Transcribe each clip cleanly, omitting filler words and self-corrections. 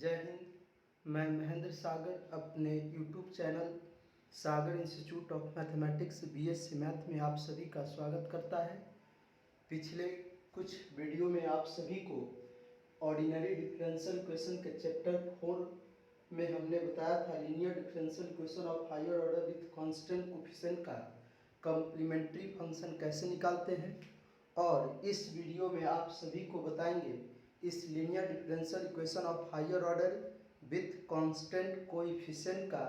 जय हिंद। मैं महेंद्र सागर अपने YouTube channel Sagar institute of mathematics BSc math में आप सभी का स्वागत करता है। पिछले कुछ वीडियो में आप सभी को ऑर्डिनरी डिफरेंशियल इक्वेशन के चैप्टर 4 में हमने बताया था linear differential equation of higher order with constant coefficient का कॉम्प्लीमेंट्री फंक्शन कैसे निकालते हैं, और इस वीडियो में आप सभी को बताएंगे इस linear differential equation of higher order with constant coefficient का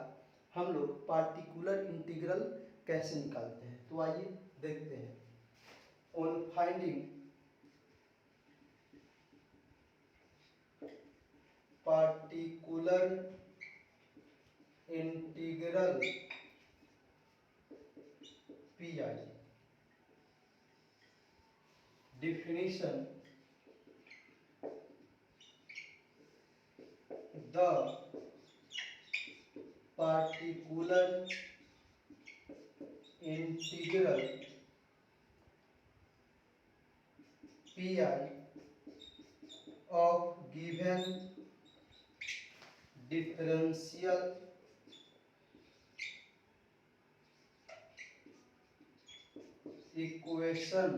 हम लोग पार्टिकुलर इंटीग्रल कैसे निकालते हैं। तो आइए देखते हैं। On finding particular integral P I, definition the particular integral pi of given differential equation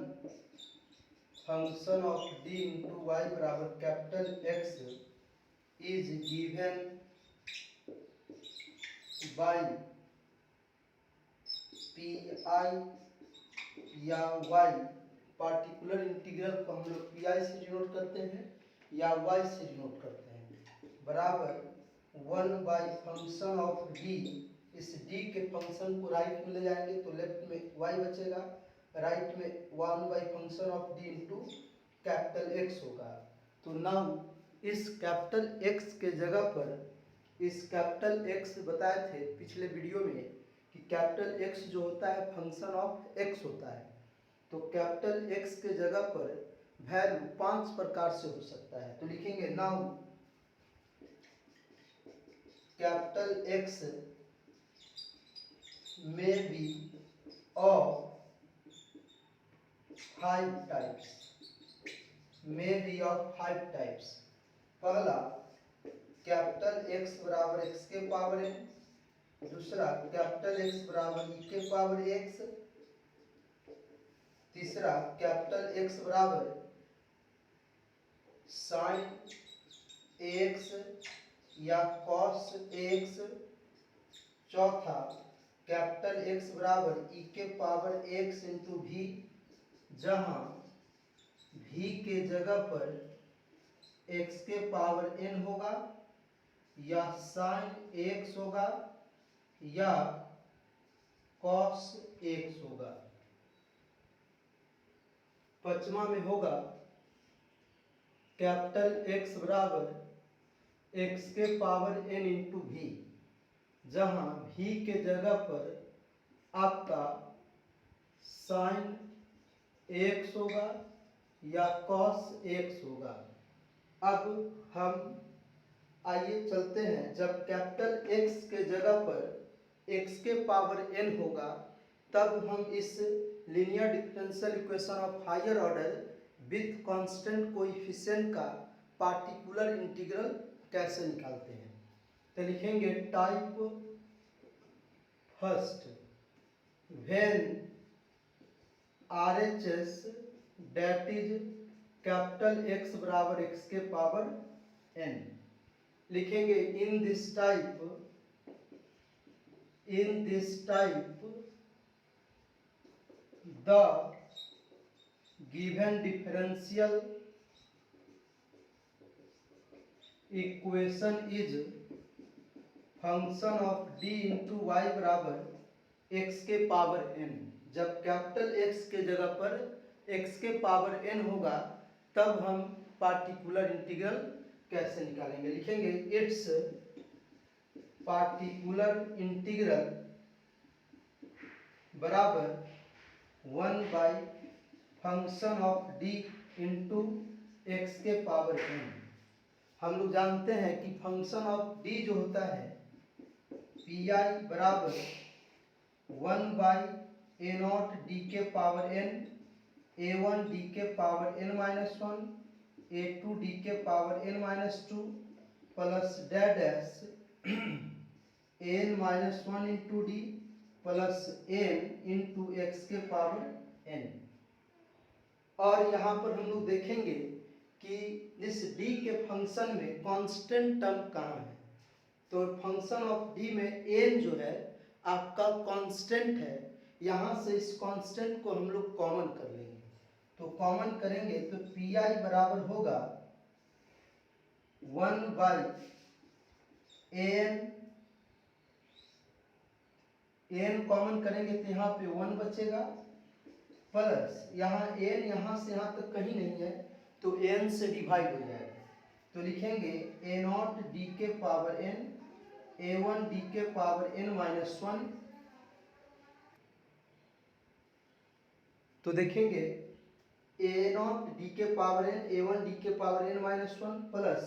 function of d into y बराबर capital X is given by P I या y। पार्टिकुलर इंटीग्रल को हम लोग पी आई से denote करते हैं या y से डिनोट करते हैं, बराबर 1 बाई फंक्शन ऑफ d। इस d के फंक्शन को राइट में ले जाएंगे तो लेफ्ट में y बचेगा, राइट में 1 by function of d into capital X होगा। तो नाउ इस कैपिटल X के जगह पर इस कैपिटल X बताए थे पिछले वीडियो में कि कैपिटल X जो होता है फंक्शन ऑफ X होता है। तो कैपिटल X के जगह पर वैल्यू 5 प्रकार से हो सकता है। तो लिखेंगे नाउ कैपिटल X में बी ऑफ 5 टाइप्स, में बी ऑफ 5 टाइप्स। पहला कैपिटल X बराबर x के पावर n, दूसरा कैपिटल X बराबर e के पावर x, तीसरा कैपिटल X बराबर साइन x या कॉस x, चौथा कैपिटल X बराबर e के पावर x इंटू भी, जहां v के जगह पर x के पावर n होगा या साइन x होगा या कॉस x होगा। पांचवा में होगा कैपिटल X बराबर x के पावर n इंटू भी, जहां v के जगह पर आपका साइन x होगा या कॉस x होगा। अब हम आइए चलते हैं, जब कैपिटल X के जगह पर x के पावर n होगा तब हम इस linear differential equation of higher order with constant coefficient का पार्टिकुलर इंटीग्रल कैसे निकालते हैं। तो लिखेंगे type first when RHS that is capital X बराबर x के पावर n। लिखेंगे in this type the given differential equation is function of d into y बराबर x के पावर n। जब कैपिटल X के जगह पर x के पावर n होगा तब हम पार्टिकुलर इंटीग्रल कैसे निकालेंगे। लिखेंगे इट्स पार्टिकुलर इंटीग्रल बराबर 1 by function of d into x के पावर n। हम लोग जानते हैं कि फंक्शन ऑफ d जो होता है पी आई बराबर 1 बाई ए नॉट डी के पावर n, a1 डी के पावर n-1, a2 डी के power n-2, plus dash n minus one into D plus n into x के पावर एन। और यहाँ पर हम लोग देखेंगे कि इस डी के फंक्शन में कांस्टेंट टर्म कहाँ है। तो फंक्शन ऑफ डी में एन जो है आपका कांस्टेंट है। यहाँ से इस कांस्टेंट को हम लोग कॉमन कर लेंगे। तो कॉमन करेंगे तो पी आई बराबर होगा 1/n। एन कॉमन करेंगे तो यहाँ पे 1 बचेगा प्लस यहाँ एन यहाँ से यहाँ तक कहीं नहीं है तो एन से डिवाइड हो जाएगा। तो लिखेंगे ए नॉट डी के पावर एन a1 डी के पावर n माइनस वन। तो देखेंगे ए नॉट डी के पावर n a1 डी के power n minus one plus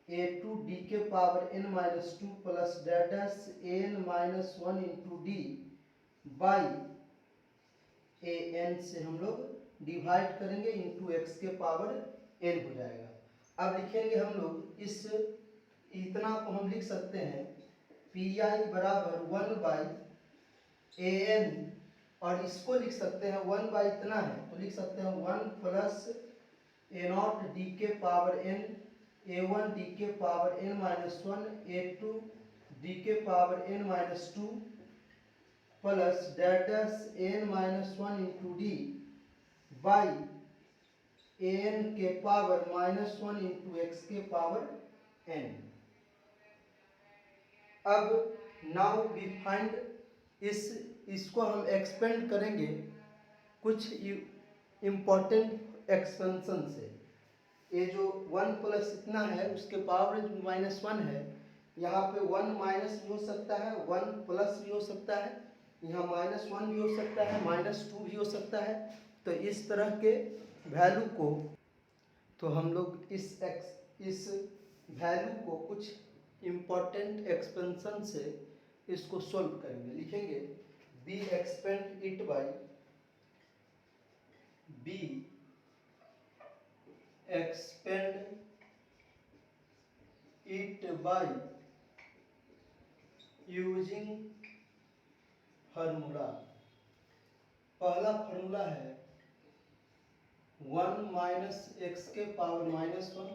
a2 D के power n minus two plus dash n minus one into D by A N से हम लोग divide करेंगे into x के power n हो जाएगा। अब लिखेंगे हम लोग इस इतना को हम लिख सकते हैं पी आई बराबर 1/an और इसको लिख सकते हैं 1 इतना है तो लिख सकते हैं 1 प्लस ए नॉट डी के पावर n a1 डी के power n minus one a2 D के power n minus two plus dash n minus one into D by N के power minus one into x के power n। अब now we find इसको हम expand करेंगे कुछ important expansion से। ये जो 1 प्लस इतना है उसके पावर माइनस वन है। यहाँ पे 1 माइनस भी हो सकता है 1 प्लस भी हो सकता है यहाँ माइनस वन भी हो सकता है माइनस टू भी हो सकता है। तो इस तरह के वैल्यू को तो हम लोग इस वैल्यू को कुछ इम्पोर्टेंट एक्सपेंशन से इसको सॉल्व करेंगे। लिखेंगे be expand it by be expand it by using formula. पहला फार्मूला है 1 माइनस एक्स के power minus one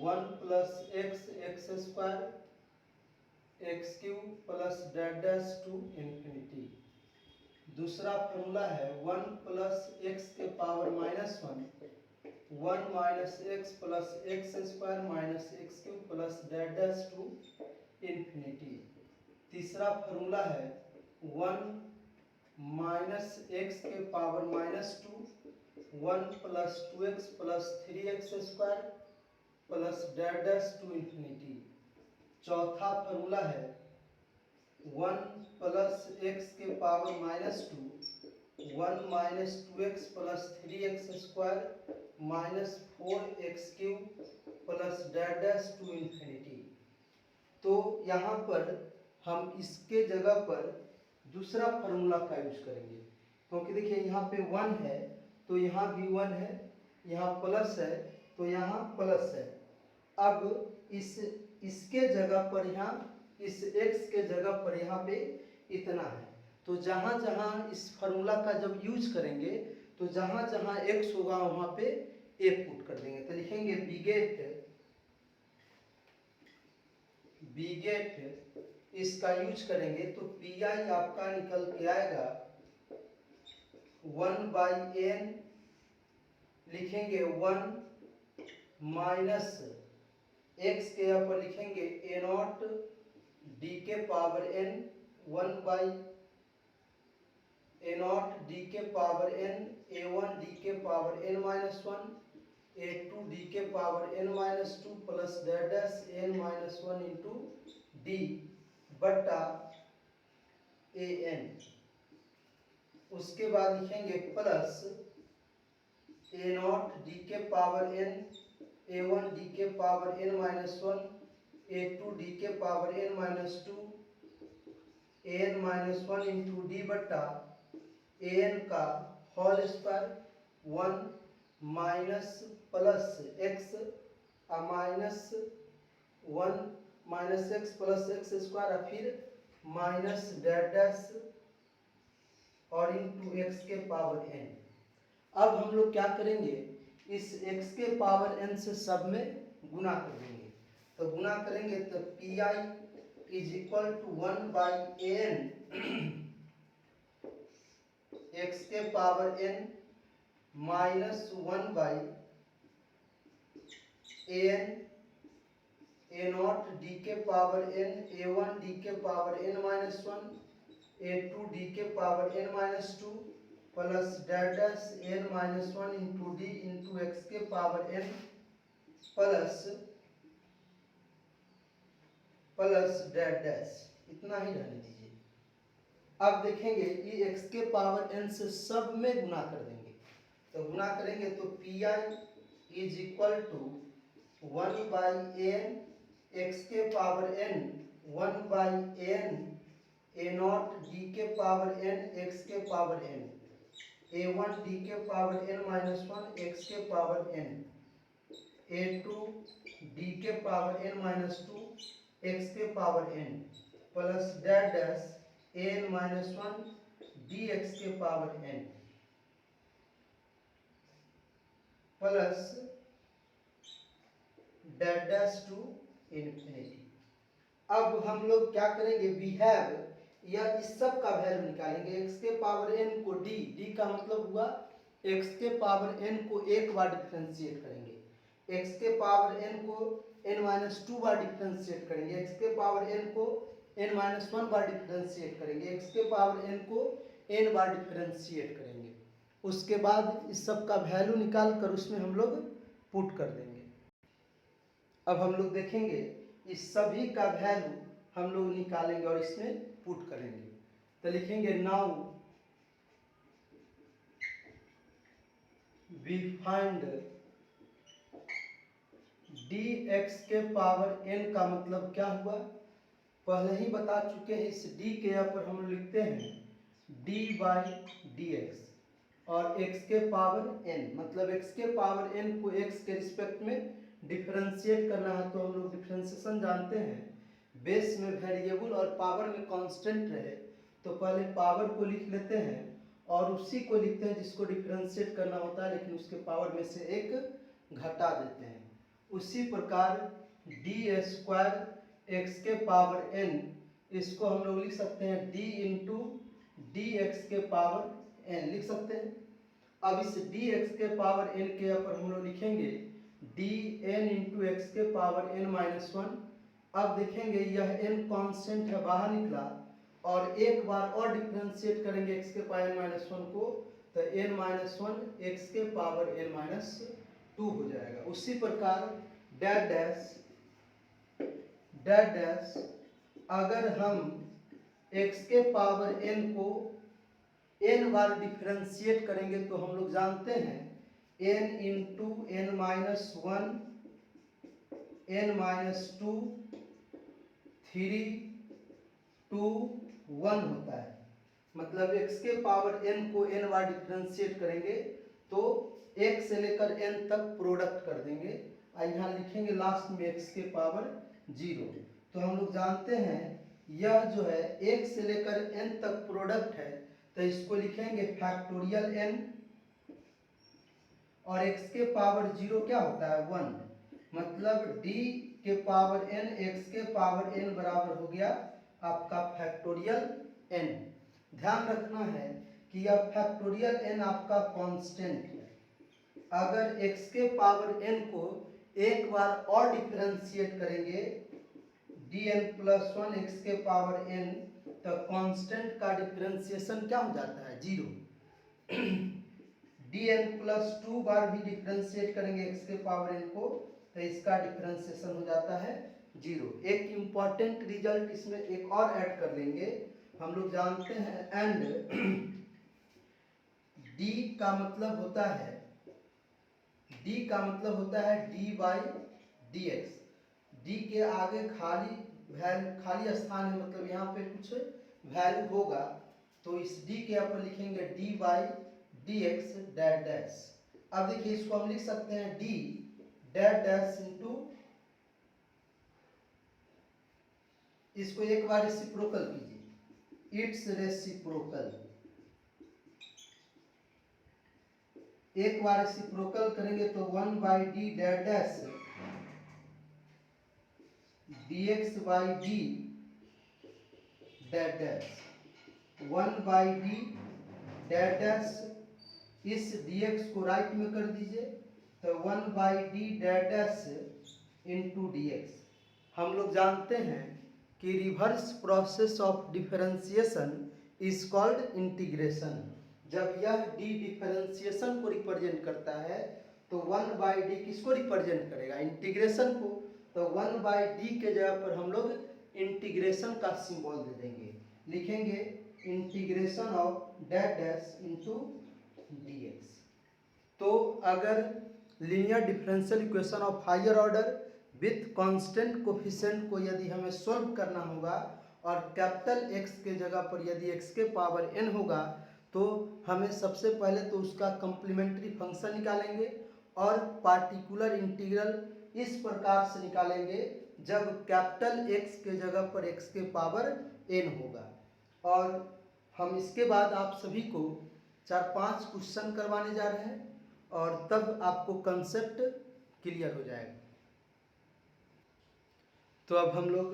1 plus x x square x cube plus dash to infinity. दूसरा फार्मूला है 1 प्लस एक्स के power minus one 1 minus x plus x square minus x cube plus dash to infinity. तीसरा formula है 1 minus x के power minus two 1 plus two x plus three x square plus dash to infinity. चौथा formula है 1 plus x के power minus two 1 minus two x plus three x square minus four x cube plus dash to infinity. तो यहाँ पर हम इसके जगह पर दूसरा फार्मूला का यूज करेंगे क्योंकि देखिए यहाँ पे 1 है तो यहाँ भी 1 है यहाँ प्लस है तो यहाँ प्लस है। अब इसके जगह पर यहाँ इस x के जगह पर यहाँ पे इतना है तो जहाँ जहाँ इस फार्मूला का जब यूज करेंगे तो जहाँ जहाँ x होगा वहाँ पे a पुट कर देंगे। तो लिखेंगे बीगेट इसका यूज करेंगे तो पी आई आपका निकल के आएगा 1/n। लिखेंगे 1 माइनस एक्स के यहाँ पर लिखेंगे ए नॉट डी के power n 1 by a not D के पावर n a1 डी के power n minus one a2 D के power n minus two plus dash n minus one into d बटा an। उसके बाद लिखेंगे प्लस ए नॉट डी के power n a1 D के power n minus one a2 D के power n minus two an minus one into d बटा an का whole square 1 minus plus x minus 1 minus x plus x square और फिर minus dash dash और into x के power n. अब हम लोग क्या करेंगे, इस x के पावर n से सब में गुना कर देंगे। तो गुना करेंगे तो P I is equal to 1 by N X के power n minus 1 by N A not D के पावर n a1 डी के power n minus 1 a2 D के power n minus 2 plus dash n minus 1 into D into x के power n plus dash इतना ही रहने दीजिए। अब देखेंगे ये एक्स के पावर n से सब में गुना कर देंगे। तो गुना करेंगे तो P I is equal to 1 by N X के power n 1 by N A not D के पावर n एक्स के पावर n a1 डी के पावर n माइनस 1 एक्स के पावर n a2 डी के पावर n माइनस 2 एक्स के power n plus dash n minus 1 D x के power n plus dash to infinity. अब हम लोग क्या करेंगे, वी हैव या इस सब का वैल्यू निकालेंगे। x के पावर n को d का मतलब हुआ x के पावर n को एक बार डिफरेंशिएट करेंगे, x के पावर n को n माइनस 2 बार डिफरेंशिएट करेंगे, x के पावर n को n माइनस 1 बार डिफरेंशिएट करेंगे, x के पावर n को n बार डिफरेंशिएट करेंगे। उसके बाद इस सब का वैल्यू निकाल कर उसमें हम लोग पुट कर देंगे। अब हम लोग देखेंगे इस सभी का वैल्यू हम लोग निकालेंगे और इसमें पुट करेंगे। तो लिखेंगे नाउ वी फाइंड dx के पावर n का मतलब क्या हुआ, पहले ही बता चुके हैं। इस d के यहाँ पर हम लिखते हैं d बाई डी एक्स और x के पावर n मतलब x के पावर n को x के रिस्पेक्ट में डिफरेंशिएट करना है। तो हम लोग डिफरेंशिएशन जानते हैं, बेस में वेरिएबल और पावर में कांस्टेंट रहे तो पहले पावर को लिख लेते हैं और उसी को लिखते हैं जिसको डिफरेंशिएट करना होता है, लेकिन उसके पावर में से एक घटा देते हैं। उसी प्रकार डी स्क्वायर एक्स के पावर n इसको हम लोग लिख सकते हैं d इंटू डी एक्स के पावर n लिख सकते हैं। अब इस डी एक्स के पावर n के ऊपर हम लोग लिखेंगे डी एन इंटू एक्स के पावर n माइनस 1। अब देखेंगे यह n कांस्टेंट है, बाहर निकला और एक बार और डिफरेंशिएट करेंगे x के पावर n माइनस 1 को तो n माइनस 1 एक्स के पावर n माइनस 2 हो जाएगा। उसी प्रकार डैश अगर हम x के पावर n को n बार डिफरेंशिएट करेंगे तो हम लोग जानते हैं n into n minus 1 n minus 2 3 2 1 होता है। मतलब x के पावर n को n बार डिफरेंशिएट करेंगे तो 1 से लेकर n तक प्रोडक्ट कर देंगे और यहाँ लिखेंगे लास्ट में x के पावर 0। तो हम लोग जानते हैं यह जो है 1 से लेकर n तक प्रोडक्ट है तो इसको लिखेंगे फैक्टोरियल n और x के पावर 0 क्या होता है 1, मतलब d के पावर n x के पावर n बराबर हो गया आपका फैक्टोरियल n। ध्यान रखना है कि यह फैक्टोरियल n आपका कांस्टेंट है। अगर x के पावर n को एक बार और डिफरेंशिएट करेंगे dn प्लस 1 x के पावर n तो कांस्टेंट का डिफरेंशिएशन क्या हो जाता है 0। dn प्लस 2 बार भी डिफरेंशिएट करेंगे x के पावर n को तो इसका डिफरेंशिएशन हो जाता है 0। एक इम्पॉर्टेंट रिजल्ट इसमें एक और ऐड कर लेंगे, हम लोग जानते हैं एंड d का मतलब होता है d by D x. D के आगे खाली स्थान है, मतलब यहाँ पे कुछ वैल्यू होगा तो इस d के यहाँ पर लिखेंगे d by D x dash. अब देखिए इसको हम लिख सकते हैं d डैश इंटू इसको एक बार रेसिप्रोकल कीजिए, इट्स रेसिप्रोकल, एक बार रेसिप्रोकल करेंगे तो 1/d dash dx by d dash 1/d dash, इस dx को राइट में कर दीजिए तो 1/d डैश इंटू dx। हम लोग जानते हैं कि reverse process of differentiation is called integration. जब यह d डिफरेंशिएशन को रिप्रेजेंट करता है तो 1/d किसको रिप्रेजेंट करेगा, इंटीग्रेशन को। तो 1/d के जगह पर हम लोग इंटीग्रेशन का सिंबल दे देंगे, लिखेंगे integration of dash into dx। तो अगर linear differential equation of higher order with constant coefficient को यदि हमें सॉल्व करना होगा और कैपिटल x के जगह पर यदि x के पावर n होगा तो हमें सबसे पहले तो उसका कम्प्लीमेंट्री फंक्शन निकालेंगे और पार्टिकुलर इंटीग्रल इस प्रकार से निकालेंगे जब कैपिटल x के जगह पर x के पावर n होगा। और हम इसके बाद आप सभी को 4-5 क्वेश्चन करवाने जा रहे हैं और तब आपको कंसेप्ट क्लियर हो जाएगा। तो अब हम लोग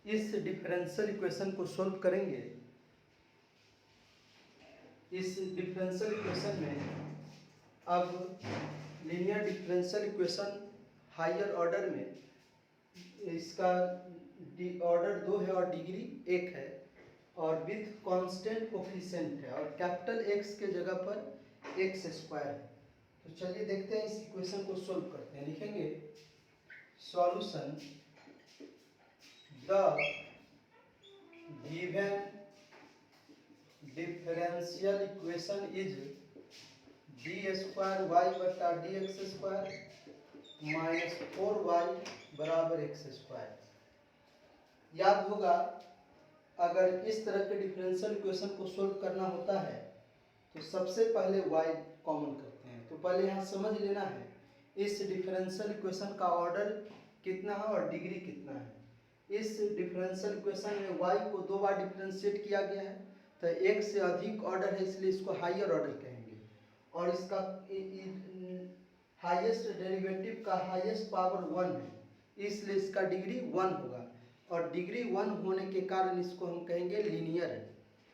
इस डिफरेंशियल इक्वेशन को सॉल्व करेंगे। इस डिफरेंशियल इक्वेशन में अब linear differential equation higher order में इसका ऑर्डर 2 है और डिग्री 1 है और विथ कांस्टेंट कोफिशिएंट है और कैपिटल x के जगह पर x² है। तो चलिए देखते हैं इस इक्वेशन को सॉल्व करते हैं। लिखेंगे solution the given differential equation is d² dx² minus 4y बराबर x²। याद होगा अगर इस तरह के डिफरेंशियल इक्वेशन को सॉल्व करना होता है तो सबसे पहले y कॉमन करते हैं। तो पहले यहाँ समझ लेना है इस डिफरेंशियल इक्वेशन का ऑर्डर कितना है और डिग्री कितना है। इस डिफरेंशियल इक्वेशन में y को 2 बार डिफरेंशिएट किया गया है तो एक से अधिक ऑर्डर है इसलिए इसको हायर ऑर्डर कहेंगे और इसका हाईएस्ट डेरिवेटिव का हाईएस्ट पावर 1 है इसलिए इसका डिग्री 1 होगा और डिग्री 1 होने के कारण इसको हम कहेंगे linear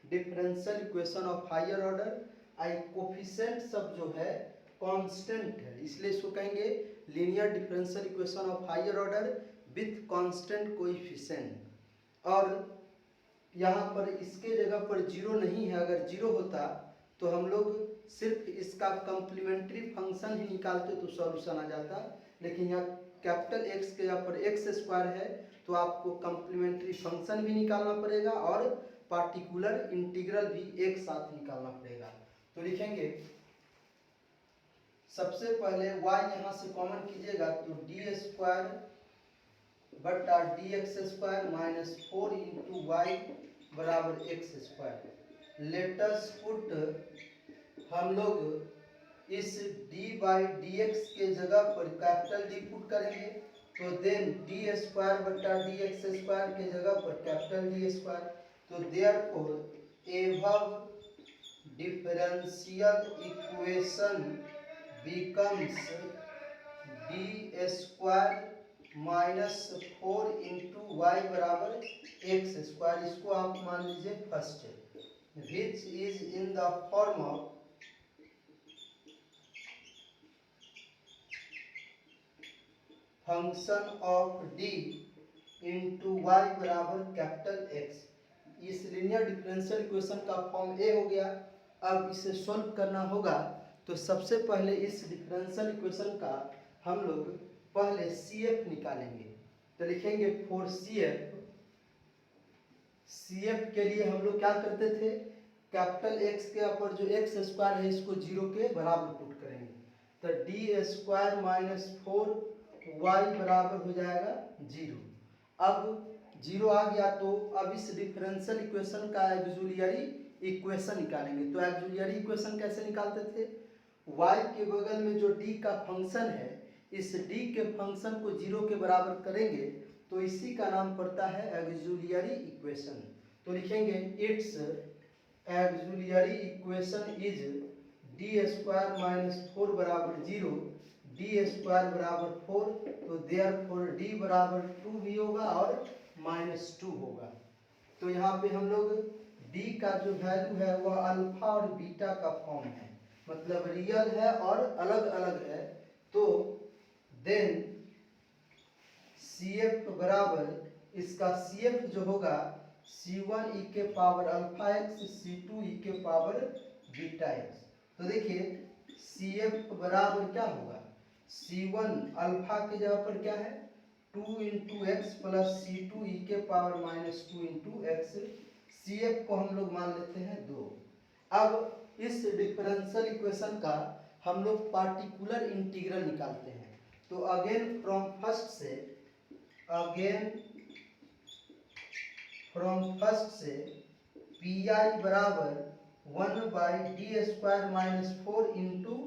differential equation of higher order. आई कोफिशिएंट सब जो है कांस्टेंट है इसलिए इसको कहेंगे linear differential equation of higher order with constant coefficient. और यहाँ पर इसके जगह पर 0 नहीं है, अगर 0 होता तो हम लोग सिर्फ इसका कम्प्लीमेंट्री फंक्शन ही निकालते तो सॉल्यूशन आ जाता, लेकिन यहाँ कैपिटल x के जगह पर x² है तो आपको कम्प्लीमेंट्री फंक्शन भी निकालना पड़ेगा और पार्टिकुलर इंटीग्रल भी एक साथ निकालना पड़ेगा। तो लिखेंगे सबसे पहले y यहाँ से कॉमन कीजिएगा तो d² बटा dx² माइनस 4 इंटू वाई बराबर x²। लेटस पुट हम लोग इस d/dx के जगह पर कैपिटल D पुट करेंगे तो देन d² बटा dx² के जगह पर कैपिटल D²। तो therefore above differential equation becomes d² minus 4 into y बराबर x²। इसको आप मान लीजिए first, which is in the form of function of d into y बराबर कैपिटल x। इस लीनियर डिफरेंशियल इक्वेशन का फॉर्म ए हो गया। अब इसे सॉल्व करना होगा तो सबसे पहले इस डिफरेंशियल इक्वेशन का हम लोग पहले CF निकालेंगे। तो लिखेंगे फॉर CF के लिए हम लोग क्या करते थे, कैपिटल x के ऊपर जो x² है इसको 0 के बराबर पुट करेंगे तो d² माइनस 4y बराबर हो जाएगा 0। अब 0 आ गया तो अब इस डिफरेंशियल इक्वेशन का ऑक्सिलरी इक्वेशन निकालेंगे। तो ऑक्सिलरी इक्वेशन कैसे निकालते थे, y के बगल में जो d का फंक्शन है इस d के फंक्शन को 0 के बराबर करेंगे तो इसी का नाम पड़ता है ऑक्सिलरी इक्वेशन। तो लिखेंगे it's auxiliary equation is D square minus 4 बराबर 0, डी स्क्वायर बराबर 4, तो देयरफॉर डी बराबर 2 भी होगा और -2 होगा। तो यहाँ पे हम लोग डी का जो वैल्यू है वह अल्फा और बीटा का फॉर्म है, मतलब रियल है और अलग अलग है। तो देन सी एफ बराबर इसका सी एफ जो होगा C1 e के power alpha x, C2 e के पावर बीटा एक्स। तो देखिए सी एफ बराबर क्या होगा, C1 अल्फा की जगह पर क्या है 2 into x plus C2 e के power -2 into x. C F को हम लोग मान लेते हैं 2। अब इस डिफरेंशियल इक्वेशन का हम लोग पार्टिकुलर इंटीग्रल निकालते हैं। तो अगेन फ्रॉम फर्स्ट से पी आई बराबर 1 by D square minus 4 into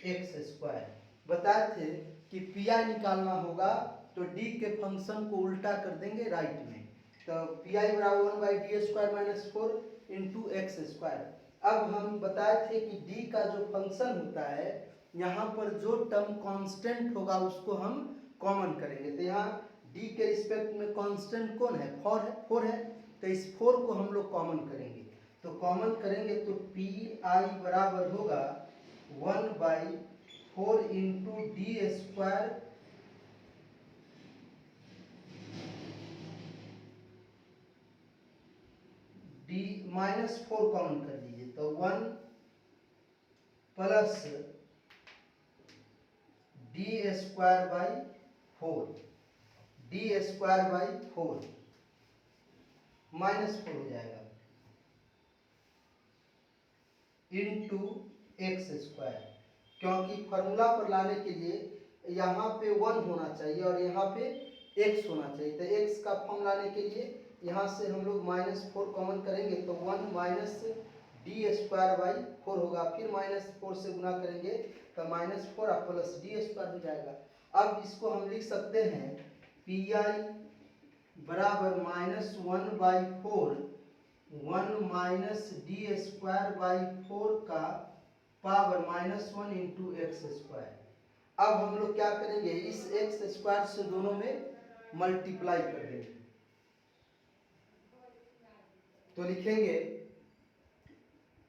x square. बताए थे कि पी आई निकालना होगा तो डी के फंक्शन को उल्टा कर देंगे राइट में। तो पी आई बराबर 1 by D square minus 4 into x square. अब हम बताए थे कि डी का जो फंक्शन होता है यहाँ पर जो टर्म कांस्टेंट होगा उसको हम कॉमन करेंगे। तो यहाँ डी के रिस्पेक्ट में कांस्टेंट कौन है, 4 है। तो इस 4 को हम लोग कॉमन करेंगे। तो कॉमन करेंगे तो पी आई बराबर होगा 1 by 4 into D square D -4 common कर लीजिए। तो 1 plus D square by 4, D square by 4 -4 हो जाएगा इंटू एक्स स्क्वायर, क्योंकि फॉर्मूला पर लाने के लिए यहाँ पे 1 होना चाहिए और यहाँ पे x होना चाहिए। तो x का फॉर्म लाने के लिए यहाँ से हम लोग -4 कॉमन करेंगे तो 1 माइनस डी स्क्वायर बाई 4 होगा, फिर -4 से गुना करेंगे तो -4 और प्लस डी स्क्वायर हो जाएगा। अब इसको हम लिख सकते हैं पी आई बराबर -1 by 4 1 minus D square by 4 का पावर -1 इंटू एक्स स्क्वायर। अब हम लोग क्या करेंगे, इस एक्स स्क्वायर से दोनों में मल्टीप्लाई कर देंगे। तो लिखेंगे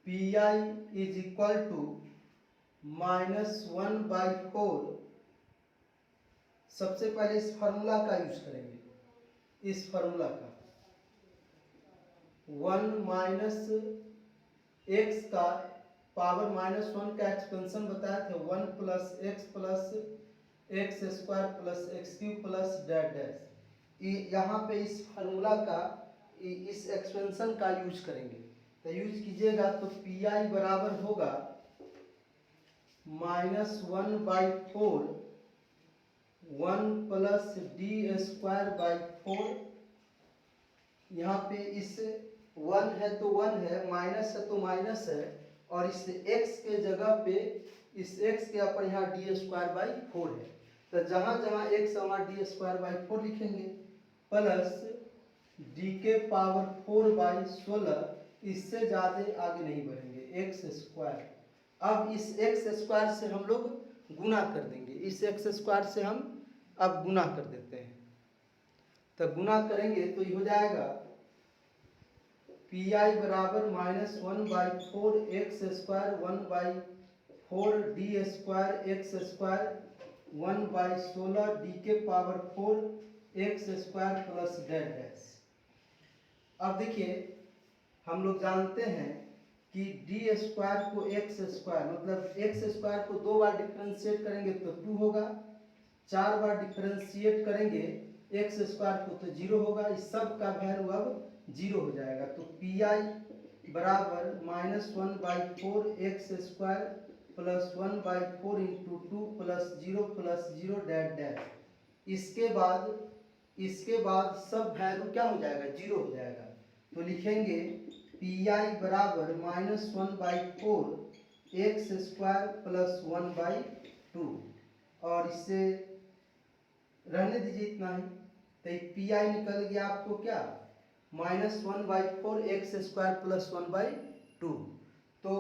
P I is equal to -1 by 4। सबसे पहले इस फार्मूला का यूज करेंगे, इस फार्मूला का 1 माइनस एक्स का पावर -1 का एक्सपेंशन बताया थे 1 plus x square plus x cube plus dash dash. यहाँ पे इस फार्मूला का इस एक्सपेंशन का यूज करेंगे। तो यूज कीजिएगा तो पी आई बराबर होगा -1 by 4 1 plus D square by 4। यहाँ पे इस 1 है तो 1 है, माइनस है तो माइनस है, और इस x के जगह पे इस x के ऊपर यहाँ डी स्क्वायर बाई 4 है। तो जहाँ जहाँ x वहाँ डी स्क्वायर बाई 4 लिखेंगे प्लस डी के पावर 4 बाई 16। इससे ज़्यादा आगे नहीं बढ़ेंगे, एक्स स्क्वायर। अब इस एक्स स्क्वायर से हम लोग गुना कर देंगे, इस एक्स स्क्वायर से हम अब गुना कर देते हैं। तो गुना करेंगे तो ये हो जाएगा पी आई बराबर -1 by 4 X square 1 by 4 D square x square 1 by 16 D के power 4 X square plus dash dash. अब देखिए हम लोग जानते हैं कि डी स्क्वायर को एक्स स्क्वायर, मतलब एक्स स्क्वायर को 2 बार डिफरेंशिएट करेंगे तो 2 होगा, 4 बार डिफरेंशिएट करेंगे एक्स स्क्वायर को तो 0 होगा। इस सब का वैल्यू अब 0 हो जाएगा। तो पी आई बराबर -1 by 4 X square plus 1 by 4 into 2 plus 0 dash dash. इसके बाद सब वैल्यू क्या हो जाएगा, 0 हो जाएगा। तो लिखेंगे पी आई बराबर -1 by 4 X square plus 1 by 2, और इससे रहने दीजिए इतना ही। तो पी आई निकल गया आपको क्या, -1/4 एक्स स्क्वायर प्लस 1/2। तो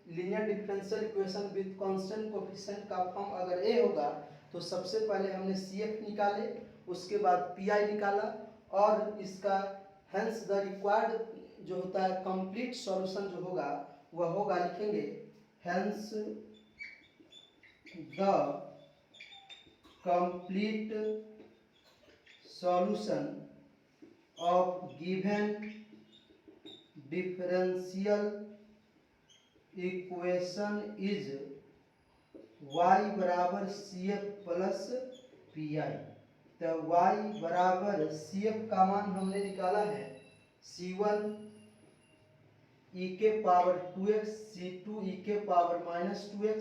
linear differential equation with constant coefficient का फॉर्म अगर ए होगा तो सबसे पहले हमने सी एफ निकाले, उसके बाद पी आई निकाला, और इसका हेंस द रिक्वायर्ड जो होता है कंप्लीट सॉल्यूशन जो होगा वह होगा, लिखेंगे hence the complete solution of given differential equation is y बराबर C F plus P I. तो y बराबर सी एफ का मान हमने निकाला है c1 e के पावर 2x, c2 e के power -2x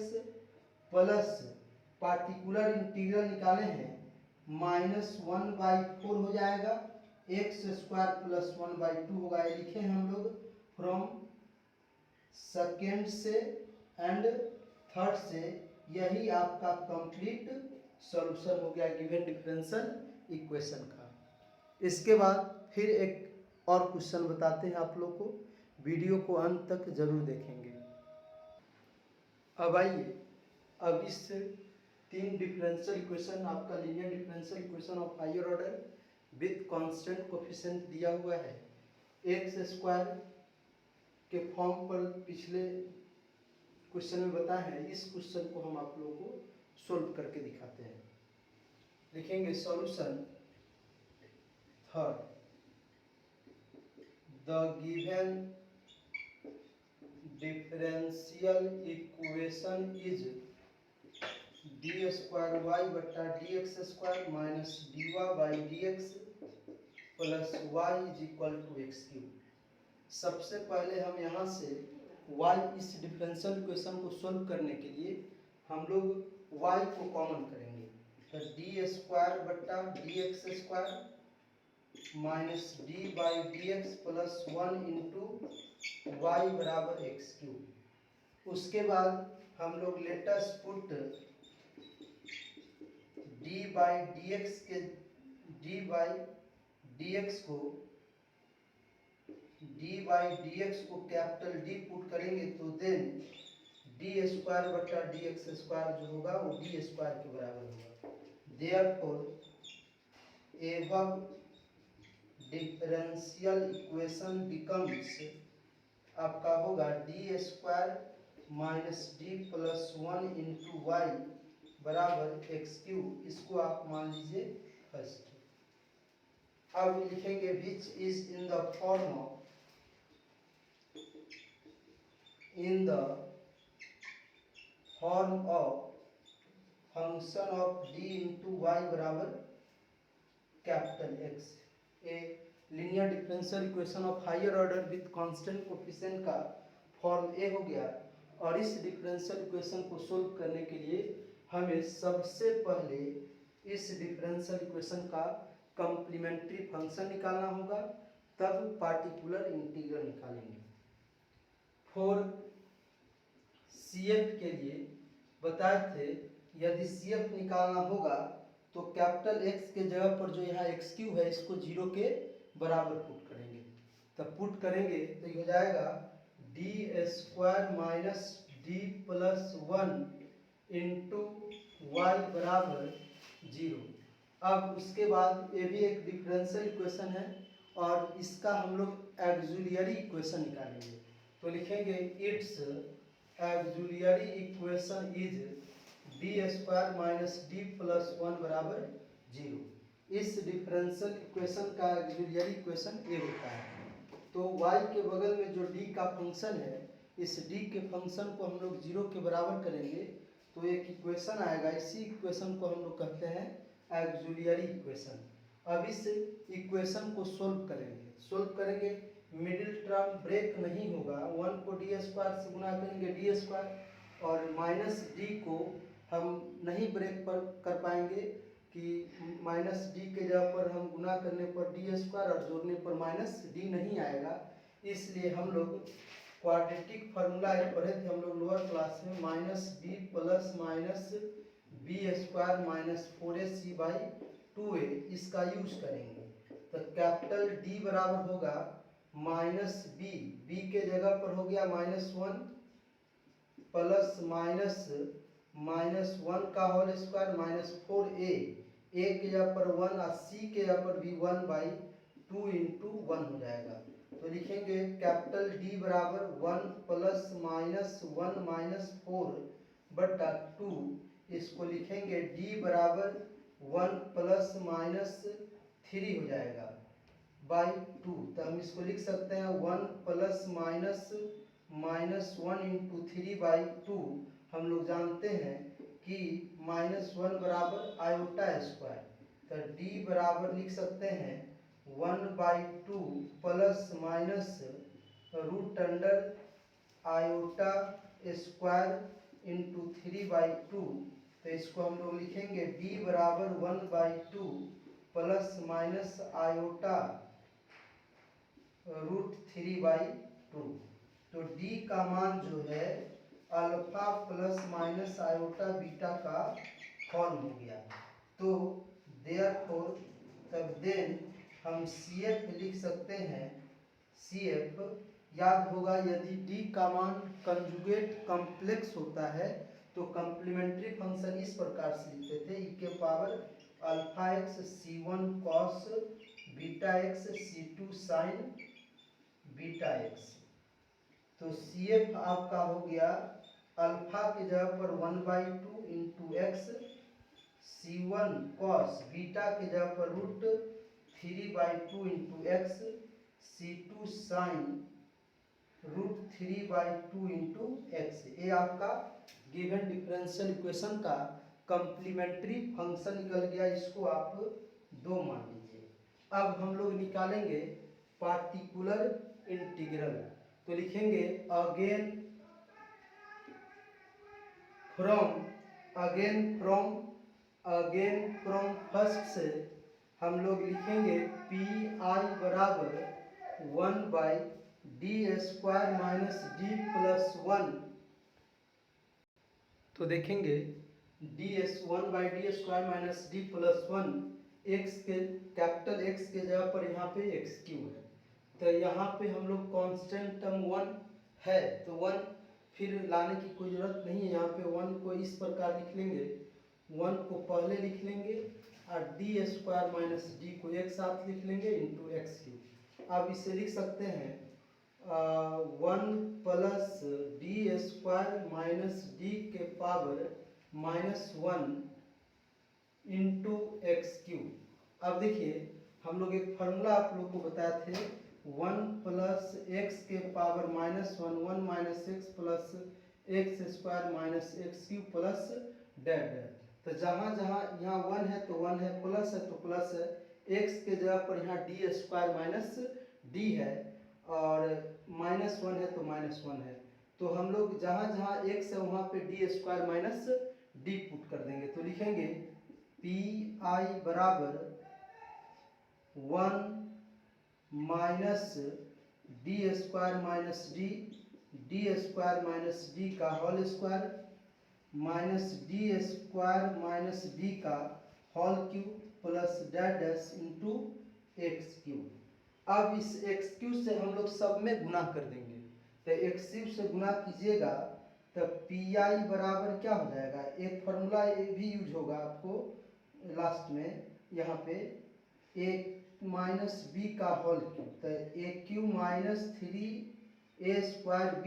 plus particular integral निकाले हैं -1/4 हो जाएगा, एक्स स्क्वायर प्लस 1/2 होगा। ये लिखे हम लोग फ्रॉम सेकेंड से एंड थर्ड से, यही आपका कंप्लीट सॉल्यूशन हो गया गिवन डिफरेंशियल इक्वेशन का। इसके बाद फिर एक और क्वेश्चन बताते हैं आप लोग को, वीडियो को अंत तक जरूर देखेंगे। अब आइए, अब इस 3 डिफरेंशियल इक्वेशन, आपका linear differential equation of higher order with constant coefficient दिया हुआ है एक्स स्क्वायर के फॉर्म पर पिछले क्वेश्चन में बताया है, इस क्वेश्चन को हम आप लोगों को सोल्व करके दिखाते हैं। लिखेंगे solution third, the given differential equation is D square Y बट्टा D x square minus D Y by D x plus Y is equal to x cube. सबसे पहले हम यहाँ से y, इस डिफरेंशियल इक्वेशन को सोल्व करने के लिए हम लोग y को कॉमन करेंगे, तो डी स्क्वायर बट्टा D x square minus d by D x plus 1 into y बराबर एक्स क्यूब। उसके बाद हम लोग let's put d by D x के डी बाई डी एक्स को डी बाई डी एक्स को कैपिटल डी पुट करेंगे तो देन डी स्क्वायर बटा डी एक्स स्क्वायर जो होगा वो डी स्क्वायर के बराबर होगा। Therefore above differential equation becomes, आपका होगा D square minus D plus 1 into y बराबर एक्स क्यूब। इसको आप मान लीजिए फर्स्ट। अब लिखेंगे which is in the form of, in the form of function of d into y बराबर capital x। A linear differential equation of higher order with constant coefficient का form ए हो गया। और इस डिफरेंशियल इक्वेशन को सोल्व करने के लिए हमें सबसे पहले इस डिफरेंशियल इक्वेशन का कॉम्प्लीमेंट्री फंक्शन निकालना होगा, तब पार्टिकुलर इंटीग्रल निकालेंगे। फॉर सी एफ के लिए बताए थे, यदि सी एफ निकालना होगा तो कैपिटल एक्स के जगह पर जो यहाँ एक्स क्यू है इसको 0 के बराबर पुट करेंगे। तब पुट करेंगे तो ये हो जाएगा D square minus D plus 1 into y बराबर 0। अब उसके बाद ये भी एक डिफरेंशियल इक्वेशन है और इसका हम लोग ऑक्सिलियरी इक्वेशन निकालेंगे। तो लिखेंगे it's auxiliary equation is D square minus D plus 1 बराबर 0। इस डिफरेंशियल इक्वेशन का ऑक्सिलियरी इक्वेशन ये होता है। तो y के बगल में जो d का फंक्शन है, इस d के फंक्शन को हम लोग 0 के बराबर करेंगे तो एक इक्वेशन आएगा। इसी इक्वेशन को हम लोग कहते हैं ऑक्सिलियरी इक्वेशन। अब इस इक्वेशन को सोल्व करेंगे मिडिल टर्म ब्रेक नहीं होगा, 1 को डी स्क्वायर से गुना करेंगे डी स्क्वायर, और माइनस डी को हम नहीं ब्रेक पर कर पाएंगे कि माइनस डी के जगह पर हम गुना करने पर डी स्क्वायर और जोड़ने पर माइनस डी नहीं आएगा। इसलिए हम लोग क्वाड्रेटिक फार्मूला पढ़े थे हम लोग लोअर क्लास में, minus b plus minus b square minus 4ac by 2a इसका यूज करेंगे। तो कैपिटल D बराबर होगा माइनस बी, बी के जगह पर हो गया -1 प्लस माइनस 1 का होल स्क्वायर -4a, ए के जगह पर 1 और सी के जगह पर भी 1/2 इंटू 1 हो जाएगा। तो लिखेंगे कैपिटल D बराबर 1 प्लस -1 -4/2, इसको लिखेंगे D बराबर 1 प्लस -3 हो जाएगा बाई 2। तो हम इसको लिख सकते हैं 1 प्लस -1 इंटू 3/2। हम लोग जानते हैं कि -1 बराबर आयोटा स्क्वायर, तो D बराबर लिख सकते हैं 1/2 plus minus root under iota square into 3/2। तो इसको हम लोग लिखेंगे D बराबर 1/2 प्लस माइनस आयोटा √3/2। तो D का मान जो है alpha plus minus iota beta का होल हो गया। तो देयरफॉर तब देन हम CF लिख सकते हैं। CF याद होगा यदि D का मान कंजुगेट कॉम्प्लेक्स होता है तो कॉम्प्लीमेंट्री फंक्शन इस प्रकार से लिखते थे, e के power alpha x c1 cos beta x c2 sign beta x। तो CF आपका हो गया अल्फा की जगह पर 1/2 into x, c1 cos beta की जगह पर √3/2 into x, c2 sine √3/2 into x. ये आपका गिवन डिफरेंशियल इक्वेशन का कॉम्प्लीमेंट्री फंक्शन निकल गया, इसको आप 2 मान लीजिए। अब हम लोग निकालेंगे पार्टिकुलर इंटीग्रल। तो लिखेंगे अगेन फ्रॉम फर्स्ट से हम लोग लिखेंगे पी आई बराबर 1/d² माइनस d प्लस 1। तो देखेंगे ds1/d² minus d plus 1, X के कैपिटल X के जगह पर यहाँ पे x³ है, तो यहाँ पे हम लोग कांस्टेंट टर्म 1 है तो 1 फिर लाने की कोई ज़रूरत नहीं है। यहाँ पे 1 को इस प्रकार लिख लेंगे, 1 को पहले लिख लेंगे और d² माइनस d को एक साथ लिख लेंगे इंटू x³। अब इसे लिख सकते हैं 1 प्लस d² माइनस d के पावर -1 इंटू x³। अब देखिए हम लोग एक फार्मूला आप लोग को बताए थे 1 प्लस x के power -1 1 minus x plus x² minus x³ plus dead. तो जहाँ जहाँ यहाँ 1 है तो 1 है, प्लस है तो प्लस है, x के जगह पर यहाँ d² माइनस d है और -1 है तो -1 है। तो हम लोग जहाँ जहाँ x है वहाँ पे d² माइनस d पुट कर देंगे। तो लिखेंगे पी आई बराबर 1 minus d² minus d² minus d का whole square minus d² minus d का whole cube plus dash into x³। अब इस x³ से हम लोग सब में गुना कर देंगे, तो x³ से गुना कीजिएगा तो पी आई बराबर क्या हो जाएगा। एक फार्मूला ये भी यूज होगा आपको लास्ट में, यहाँ पे a माइनस बी का होल क्यूब, तो a³ माइनस 3a²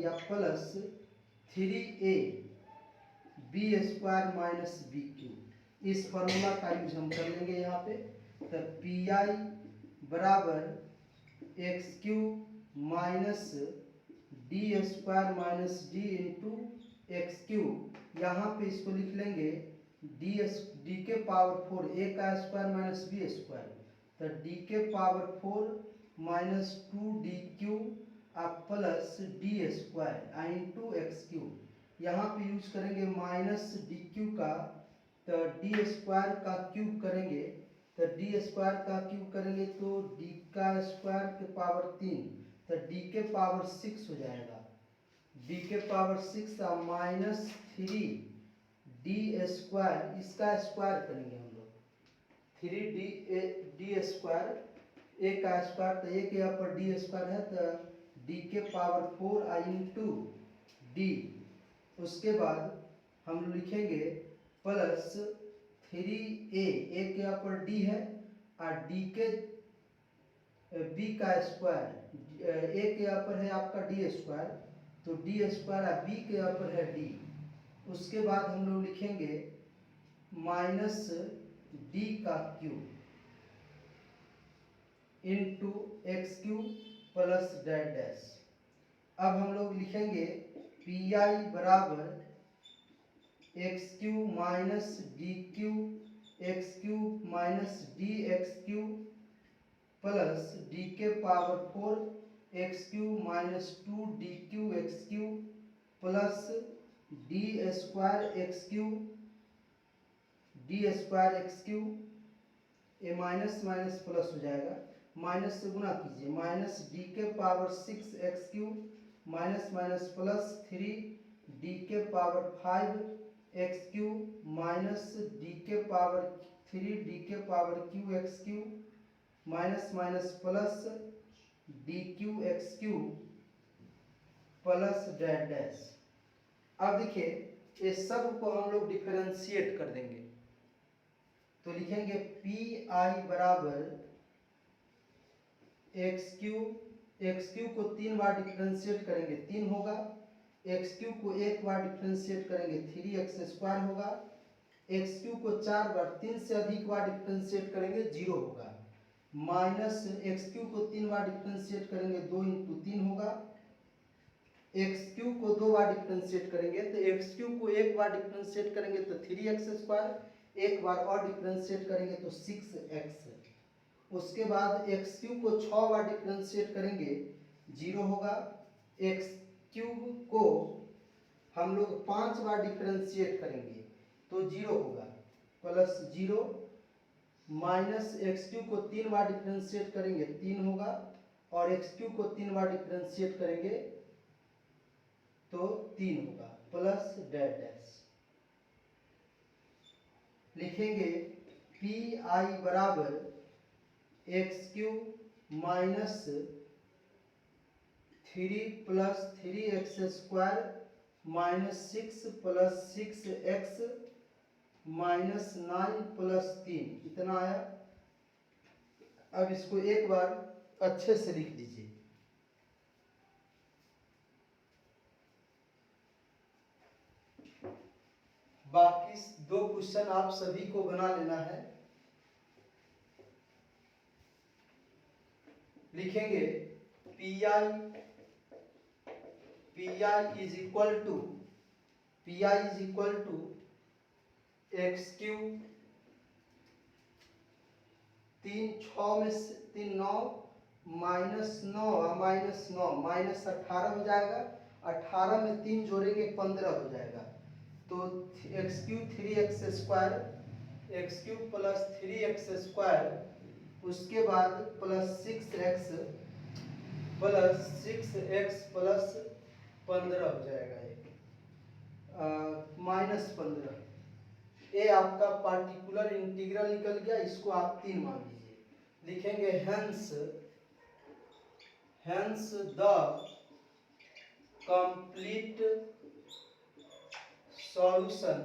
या प्लस 3ab² माइनस b³। इस फार्मूला का यूज हम कर लेंगे यहाँ पे। तो पी आई बराबर x³ minus d² minus d into x³। यहाँ पे इसको लिख लेंगे d के पावर 4 a का स्क्वायर माइनस b², तो d के power 4 minus 2d³ plus d² into x³। यहाँ पे यूज करेंगे माइनस d³ का, तो d² का क्यूब करेंगे, तो d² का क्यूब करेंगे तो d² के पावर 3, तो d के पावर 6 हो जाएगा डी के पावर 6 माइनस 3 डी स्क्वायर, इसका स्क्वायर करेंगे हम लोग, 3 डी स्क्वायर, ए का स्क्वायर, तो ए के यहाँ पर डी स्क्वायर है तो डी के पावर 4 आई इंटू डी। उसके बाद हम लिखेंगे प्लस 3a, ए के यहाँ पर डी है और डी के बी का स्क्वायर, ए के यहाँ पर है आपका डी स्क्वायर, तो डी स्क्वायर और बी के यहाँ पर है डी। उसके बाद हम लोग लिखेंगे माइनस डी का cube into X cube plus dash dash. अब हम लोग लिखेंगे पी आई बराबर x cube minus D cube X cube minus D X cube plus D के power 4 X cube minus 2 D cube X cube plus D square x cube D square x cube, ये minus minus plus हो जाएगा, minus से गुना कीजिए, minus D के power 6 x cube minus minus plus 3 D के power 5 X cube minus D के power 3 D के power Q X cube minus minus plus D Q X cube plus dash dash. अब देखिए ये सब को हम लोग डिफरेंशिएट कर देंगे, तो लिखेंगे पी आई बराबर एक्स क्यूब को 3 बार डिफरेंशिएट करेंगे 3 होगा, एक्स क्यूब को 1 बार डिफरेंशिएट करेंगे 3x स्क्वायर होगा, एक्स क्यूब को 4 बार 3 से अधिक बार डिफरेंशिएट करेंगे 0 होगा, माइनस एक्स क्यूब को 3 बार डिफरेंशिएट करेंगे 2 इंटू 3 होगा, एक्स क्यूब को 2 बार डिफरेंशिएट करेंगे तो एक्स क्यूब को 1 बार डिफरेंशिएट करेंगे तो 3x स्क्वायर, 1 बार और डिफरेंशिएट करेंगे तो 6x। उसके बाद एक्स क्यूब को 6 बार डिफरेंशिएट करेंगे 0 होगा, एक्स क्यूब को हम लोग 5 बार डिफरेंशिएट करेंगे तो 0 होगा, प्लस 0 माइनस एक्स क्यूब को 3 बार डिफरेंशिएट करेंगे 3 होगा, और एक्स क्यूब को 3 बार डिफरेंशिएट करेंगे तो 3 होगा, प्लस डैश डैश। लिखेंगे पी आई बराबर x cube minus 3 plus 3x square minus 6 plus 6x minus 9 plus 3, इतना आया। अब इसको एक बार अच्छे से लिख दीजिए। बाकी 2 क्वेश्चन आप सभी को बना लेना है। लिखेंगे P I is equal to x cube 3 6 में से 3 9 माइनस 9 माइनस 9 माइनस 18 हो जाएगा, 18 में 3 जोड़ेंगे 15 हो जाएगा, तो x cube 3x square x cube plus 3x square, उसके बाद प्लस 6x प्लस 15 हो जाएगा, ये माइनस 15। ये आपका पार्टिकुलर इंटीग्रल निकल गया, इसको आप 3 मान लीजिए। लिखेंगे hence the complete solution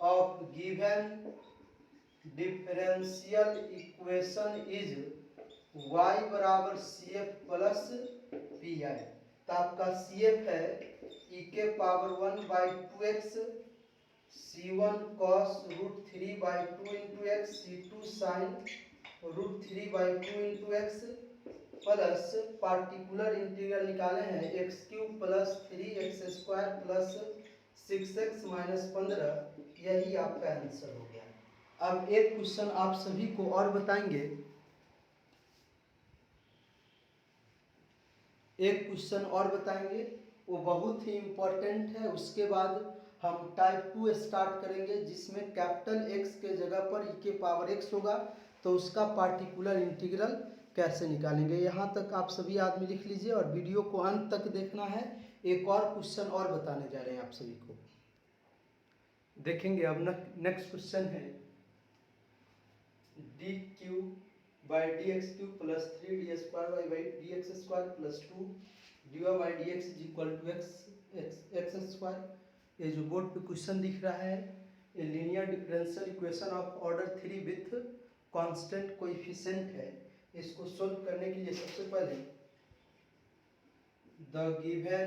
of given differential equation is y बराबर C F plus P I. तो आपका सी एफ है e के power 1/2x c1 cos √3/2 into x c2 sin √3/2 into x plus particular integral निकाले हैं x cube plus 3x square plus 6x minus 15, यही आपका answer हो गया। अब एक क्वेश्चन आप सभी को और बताएंगे, एक क्वेश्चन और बताएंगे, वो बहुत ही इम्पोर्टेंट है। उसके बाद हम टाइप 2 स्टार्ट करेंगे, जिसमें कैपिटल एक्स के जगह पर e के पावर x होगा, तो उसका पार्टिकुलर इंटीग्रल कैसे निकालेंगे। यहाँ तक आप सभी आदमी लिख लीजिए और वीडियो को अंत तक देखना है। एक और क्वेश्चन और बताने जा रहे हैं आप सभी को, देखेंगे। अब नेक्स्ट क्वेश्चन है d cube by D x cube plus 3d² by D x square plus 2 dy by D x is equal to x square. ये जो बोर्ड पे क्वेश्चन दिख रहा है, ये linear differential equation of order 3 with constant coefficient है। इसको solve करने के लिए सबसे पहले the given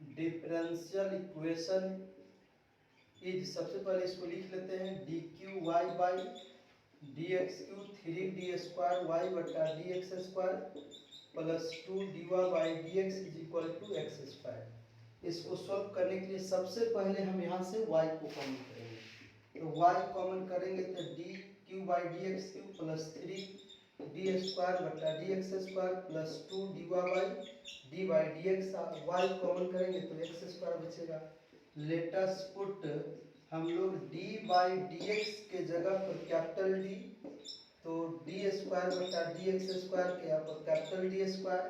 differential equation is, सबसे पहले इसको लिख लेते हैं d cube Y by D x Q 3d² Y बटा D x square plus 2 dy by D x is equal to x square. इसको सोल्व करने के लिए सबसे पहले हम यहाँ से y को कॉमन करेंगे। तो y कॉमन करेंगे तो D cube by D x cube plus 3d² बटा D x square plus 2 dy by D x, y common करेंगे तो एक्स स्क्वायर बचेगा। लेट अस पुट, हम लोग d बाई डी एक्स के जगह पर कैपिटल D, तो d² बटा डी एक्स स्क्वायर के यहाँ पर capital D square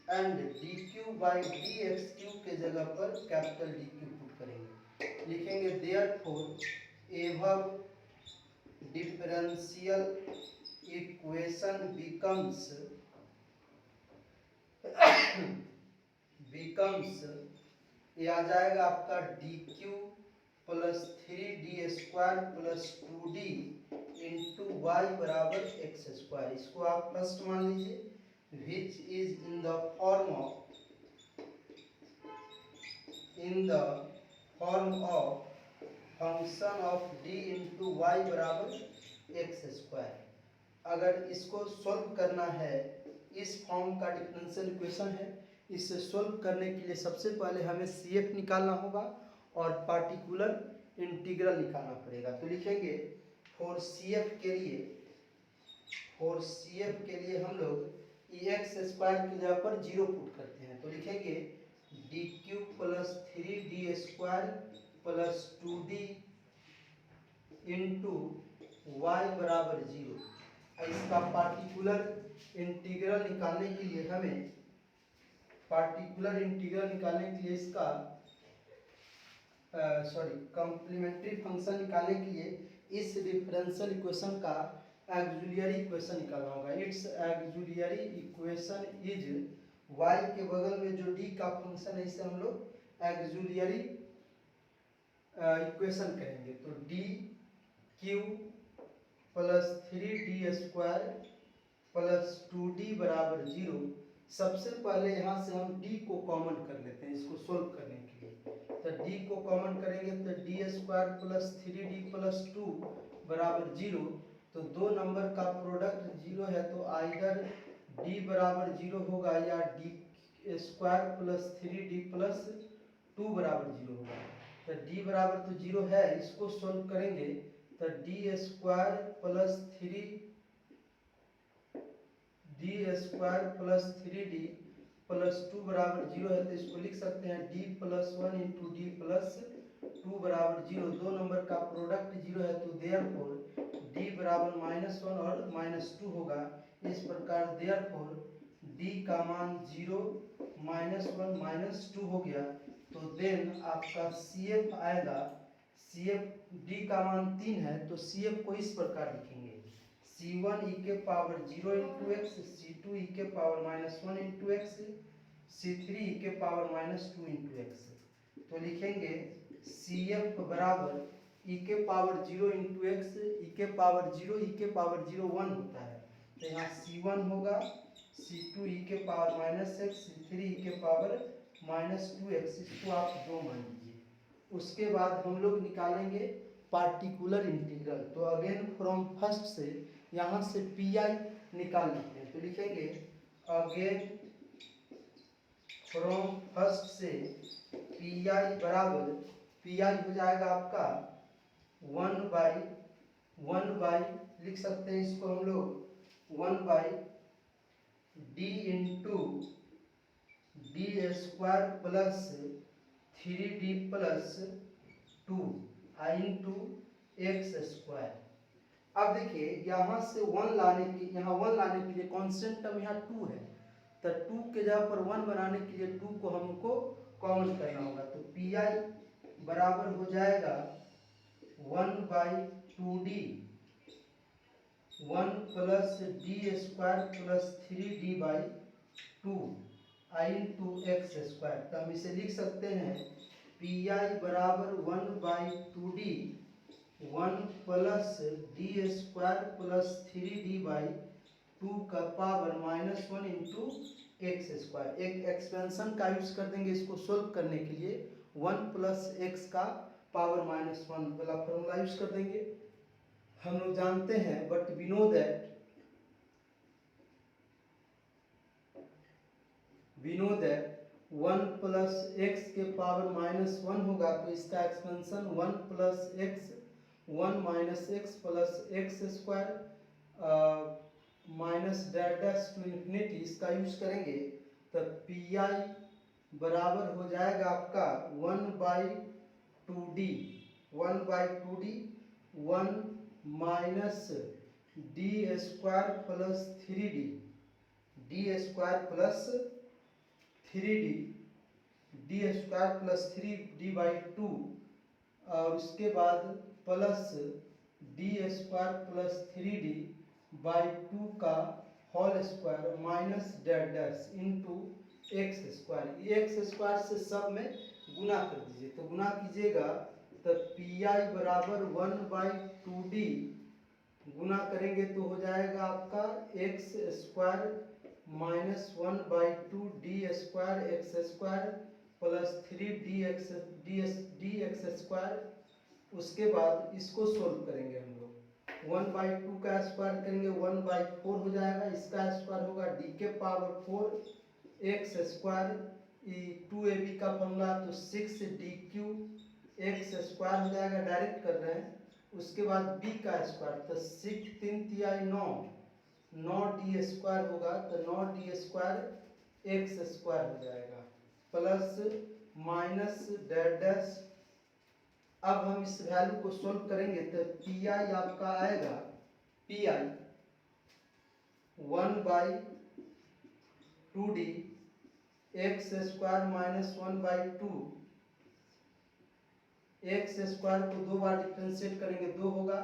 and d cube by D x cube के जगह पर कैपिटल D क्यू पुट करेंगे। लिखेंगे therefore above differential equation becomes ये आ जाएगा आपका D cube plus 3d² plus 2d into y बराबर एक्स स्क्वायर। इसको आप फर्स्ट मान लीजिए, which is in the form of function of d into y बराबर एक्स स्क्वायर। अगर इसको सोल्व करना है, इस फॉर्म का डिफरेंशियल इक्वेशन है, इसे सोल्व करने के लिए सबसे पहले हमें CF निकालना होगा और पार्टिकुलर इंटीग्रल निकालना पड़ेगा। तो लिखेंगे फॉर CF के लिए हम लोग एक्स² की जगह पर 0 पुट करते हैं। तो लिखेंगे D cube plus 3d² plus 2d into y बराबर 0। इसका पार्टिकुलर इंटीग्रल निकालने के लिए इसका कॉम्प्लीमेंट्री फंक्शन निकालने के लिए इस डिफरेंशियल इक्वेशन का ऑक्सिलरी इक्वेशन निकालना होगा। It's auxiliary equation is, y के बगल में जो d का फंक्शन है इसे हम लोग ऑक्सिलरी इक्वेशन कहेंगे। तो D cube plus 3d² plus 2d बराबर 0। सबसे पहले यहाँ से हम d को कॉमन कर लेते हैं इसको सोल्व करने के लिए। तो d को कॉमन करेंगे तो d² प्लस 3d प्लस 2 बराबर 0। तो दो नंबर का प्रोडक्ट 0 है, तो आइदर d बराबर 0 होगा या d² प्लस 3d प्लस 2 बराबर 0 होगा। तो d बराबर तो 0 है, इसको सोल्व करेंगे तो d² प्लस 3d प्लस 2 बराबर 0 है। तो इसको लिख सकते हैं d plus 1 into D plus 2 बराबर 0। दो नंबर का प्रोडक्ट 0 है, तो देयरफॉर d बराबर -1 और -2 होगा। इस प्रकार देयरफॉर d का मान 0, -1 -2 हो गया। तो देन आपका CF आएगा, d का मान 3 है, तो CF को इस प्रकार लिखेंगे C1 e के power 0 into x, C2 e के power -1 into x, C3 e के पावर -2 इंटू एक्स। तो लिखेंगे CF बराबर e के पावर 0 इंटू एक्स, e के पावर 0 1 होता है, तो यहाँ C1 होगा, C2 e के पावर -x, C3 e के पावर -2x। इसको आप 2 मान लीजिए। उसके बाद हम लोग निकालेंगे पार्टिकुलर इंटीग्रल। तो अगेन फ्रॉम फर्स्ट से यहाँ से PI निकाल लेते हैं। तो लिखेंगे अगेन फ्रॉम फर्स्ट से PI बराबर, PI हो जाएगा आपका 1 बाई लिख सकते हैं इसको हम लोग 1 by d into d² plus 3d plus 2 into x square. अब देखिए यहाँ से 1 लाने के लिए कांस्टेंट टर्म यहाँ 2 है, तो 2 के जगह पर 1 बनाने के लिए 2 को हमको कॉमन करना होगा। तो पी आई बराबर हो जाएगा 1/2d 1 plus D square plus 3d/2 आई इंटू एक्स स्क्वायर। तो हम इसे लिख सकते हैं पी आई बराबर 1/2d 1 plus D square plus 3d/2 का पावर -1 इंटू एक्स स्क्वायर। एक एक्सपेंशन का यूज कर देंगे इसको सोल्व करने के लिए। 1 प्लस एक्स का पावर -1 वाला फॉर्मूला यूज कर देंगे। हम लोग जानते हैं but we know that 1 plus x के पावर -1 होगा, तो इसका expansion 1 plus x 1 minus x plus x square minus dash to infinity, इसका यूज करेंगे। तो पी आई बराबर हो जाएगा आपका 1/2d 1 minus D square plus 3d D square plus 3d/2 और उसके बाद plus D square plus 3d/2 का whole square minus dash into x square. X square से सब में गुना कर दीजिए। तो गुना कीजिएगा तो पी आई बराबर 1/2d गुना करेंगे तो हो जाएगा आपका x square minus 1/2 D square x square plus 3 D x square. उसके बाद इसको सोल्व करेंगे हम लोग। 1/2 का स्क्वायर करेंगे 1/4 हो जाएगा, इसका स्क्वायर होगा डी के पावर 4 एक्स स्क्वायर 2ab का फॉर्मूला तो 6d³ एक्स स्क्वायर हो जाएगा, डायरेक्ट कर रहे हैं। उसके बाद b का स्क्वायर तो 6 3 तिहाई 9 डी स्क्वायर होगा, तो 9d स्क्वायर एक्स स्क्वायर हो जाएगा प्लस माइनस डैश। अब हम इस वैल्यू को सोल्व करेंगे तो पी आई आपका आएगा P I 1/2d x square minus 1/2 x square को 2 बार डिफरेंशिएट करेंगे 2 होगा,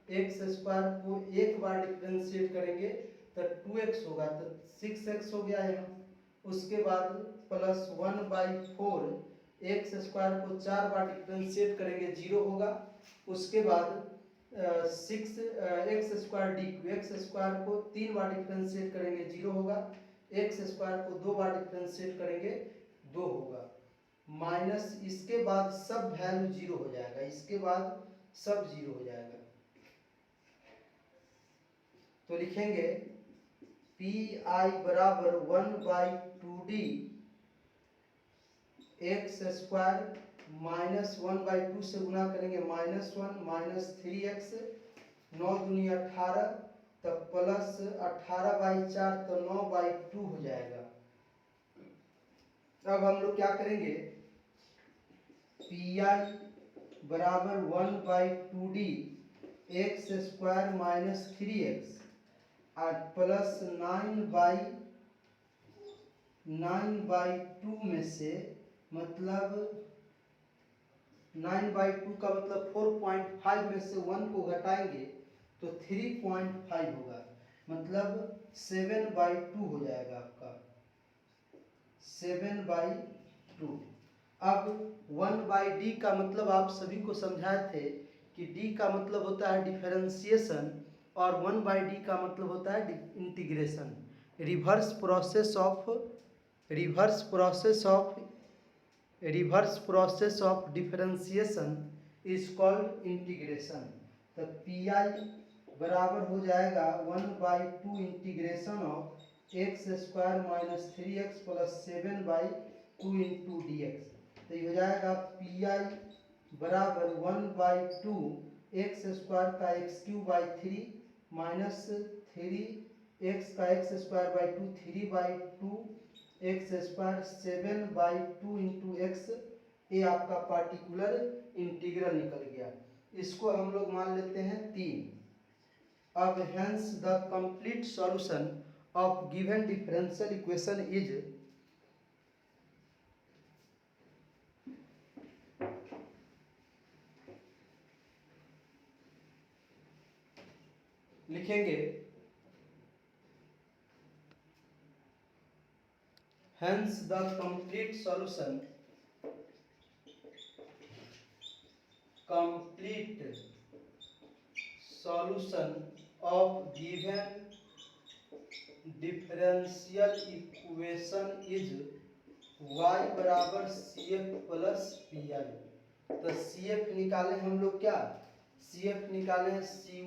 एक्स स्क्वायर को 1 बार डिफरेंशिएट करेंगे तो 2x होगा, तो 6x हो गया यहाँ। उसके बाद प्लस 1/4 एक्स स्क्वायर को 4 बार डिफरेंशिएट करेंगे 0 होगा। उसके बाद 6 x square D x square को 3 बार डिफरेंशिएट करेंगे 0 होगा, एक्स स्क्वायर को 2 बार डिफरेंशिएट करेंगे 2 होगा, माइनस इसके बाद सब वैल्यू 0 हो जाएगा, इसके बाद सब 0 हो जाएगा। तो लिखेंगे पी आई बराबर 1/2d एक्स स्क्वायर माइनस 1/2 से गुना करेंगे -1 माइनस 3x 9 दूनी 18 तब प्लस 18/4 तो 9/2 हो जाएगा। अब हम लोग क्या करेंगे पी आई बराबर 1/2d x square minus 3x और प्लस 9/2 में से मतलब 9/2 का मतलब 4.5 में से 1 को घटाएंगे तो 3.5 होगा, मतलब 7/2 हो जाएगा आपका 7/2। अब 1/d का मतलब आप सभी को समझाए थे कि d का मतलब होता है डिफरेंशिएशन और 1/d का मतलब होता है integration. Reverse process of differentiation is called integration. तो पी आई बराबर हो जाएगा 1/2 integration of x square minus 3x plus 7/2 into D x. तो ये हो जाएगा पी आई बराबर 1/2 एक्स स्क्वायर का x³ 3 माइनस 3x का x²/2 3/2 x square 7/2 into x. ये आपका पार्टिकुलर इंटीग्रल निकल गया। इसको हम लोग मान लेते हैं 3। अब hence the complete solution of given differential equation is लिखेंगे hence the complete solution of given differential equation is y बराबर C F plus P I. तो सी एफ निकाले हम लोग, क्या सी एफ निकाले हैं सी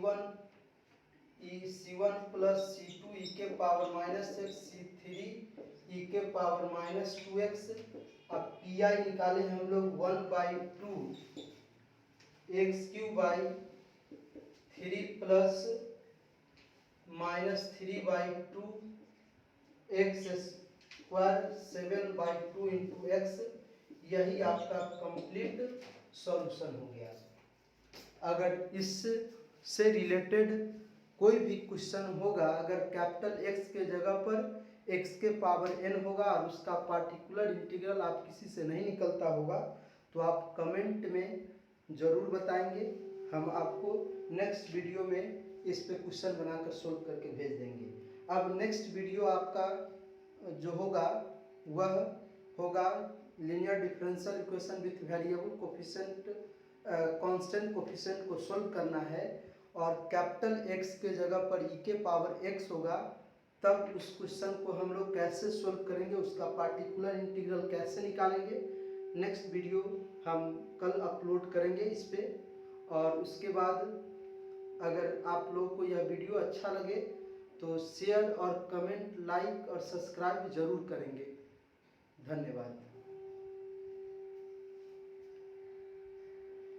वन प्लस सी टू ई के पावर माइनस एक्स सी3 ई के पावर माइनस 2x। अब पी आई निकाले हम लोग 1/2 x Q by 3 plus -3/2 x square 7/2 into x. यही आपका कंप्लीट सॉल्यूशन हो गया। अगर इससे रिलेटेड कोई भी क्वेश्चन होगा, अगर कैपिटल एक्स के जगह पर एक्स के पावर एन होगा और उसका पार्टिकुलर इंटीग्रल आप किसी से नहीं निकलता होगा, तो आप कमेंट में ज़रूर बताएंगे। हम आपको नेक्स्ट वीडियो में इस पे क्वेश्चन बनाकर सोल्व करके भेज देंगे। अब नेक्स्ट वीडियो आपका जो होगा वह होगा linear differential equation with variable coefficient constant coefficient को सोल्व करना है, और कैपिटल एक्स के जगह पर ई के पावर एक्स होगा, तब उस क्वेश्चन को हम लोग कैसे सोल्व करेंगे, उसका पार्टिकुलर इंटीग्रल कैसे निकालेंगे, नेक्स्ट वीडियो हम कल अपलोड करेंगे इस पे। और उसके बाद अगर आप लोगों को यह वीडियो अच्छा लगे तो शेयर और कमेंट, लाइक और सब्सक्राइब जरूर करेंगे। धन्यवाद।